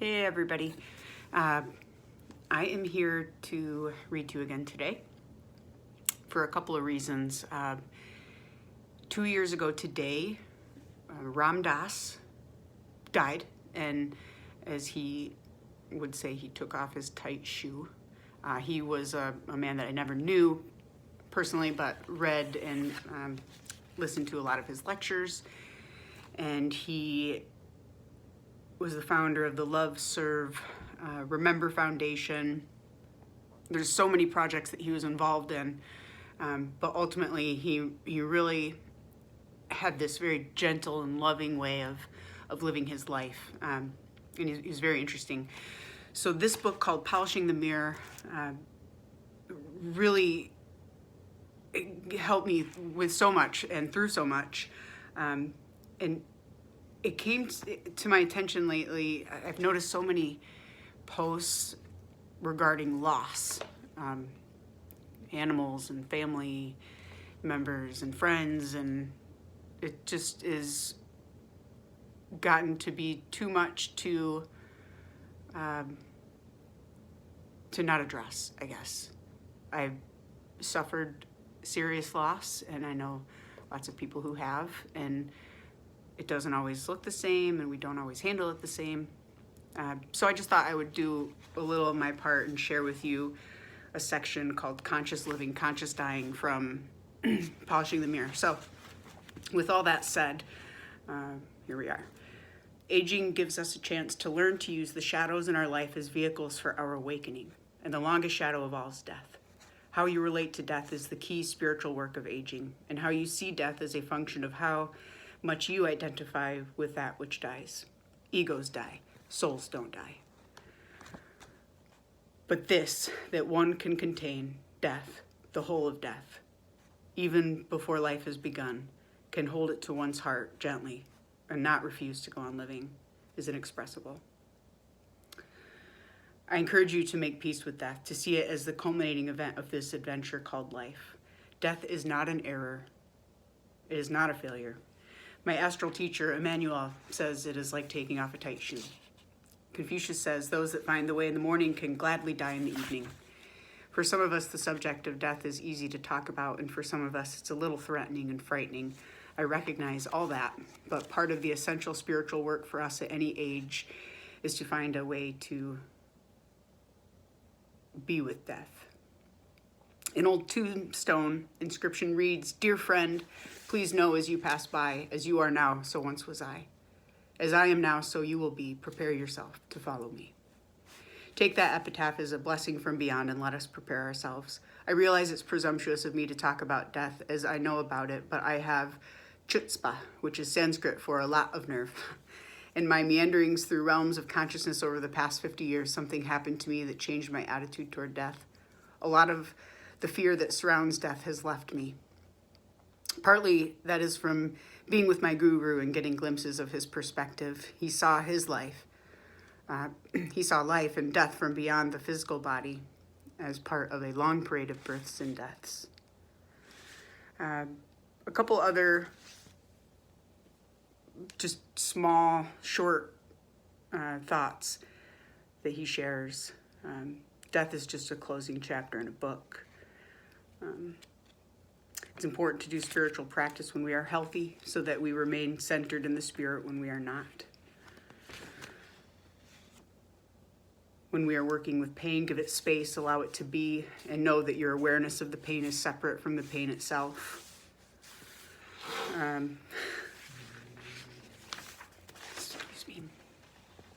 Hey everybody. I am here to read to you again today for a couple of reasons. 2 years ago today, Ram Dass died, and as he would say, he took off his tight shoe. He was a man that I never knew personally, but read and listened to a lot of his lectures, and he was the founder of the Love, Serve, Remember Foundation. There's so many projects that he was involved in, but ultimately he really had this very gentle and loving way of living his life, and he's very interesting. So this book called Polishing the Mirror really helped me with so much and through so much, and it came to my attention lately. I've noticed so many posts regarding loss, animals and family members and friends, and it just is gotten to be too much to not address, I guess. I've suffered serious loss, and I know lots of people who have, and it doesn't always look the same, and we don't always handle it the same. So I just thought I would do a little of my part and share with you a section called Conscious Living, Conscious Dying from Polishing the Mirror. So with all that said, here we are. Aging gives us a chance to learn to use the shadows in our life as vehicles for our awakening, and the longest shadow of all is death. How you relate to death is the key spiritual work of aging, and how you see death is a function of how much you identify with that which dies. Egos die, souls don't die. But this, that one can contain death, the whole of death, even before life has begun, can hold it to one's heart gently and not refuse to go on living, is inexpressible. I encourage you to make peace with death, to see it as the culminating event of this adventure called life. Death is not an error. It is not a failure. My astral teacher, Emmanuel, says it is like taking off a tight shoe. Confucius says, those that find the way in the morning can gladly die in the evening. For some of us, the subject of death is easy to talk about, and for some of us, it's a little threatening and frightening. I recognize all that, but part of the essential spiritual work for us at any age is to find a way to be with death. An old tombstone inscription reads, "Dear friend, please know as you pass by, as you are now, so once was I. As I am now, so you will be. Prepare yourself to follow me." Take that epitaph as a blessing from beyond, and let us prepare ourselves. I realize it's presumptuous of me to talk about death as I know about it, but I have chutzpah, which is Sanskrit for a lot of nerve. In my meanderings through realms of consciousness over the past 50 years, something happened to me that changed my attitude toward death. A lot of the fear that surrounds death has left me. Partly that is from being with my guru and getting glimpses of his perspective. He saw his life. He saw life and death from beyond the physical body as part of a long parade of births and deaths. A couple other just small, short thoughts that he shares. Death is just a closing chapter in a book. It's important to do spiritual practice when we are healthy so that we remain centered in the spirit when we are not. When we are working with pain, give it space, allow it to be, and know that your awareness of the pain is separate from the pain itself.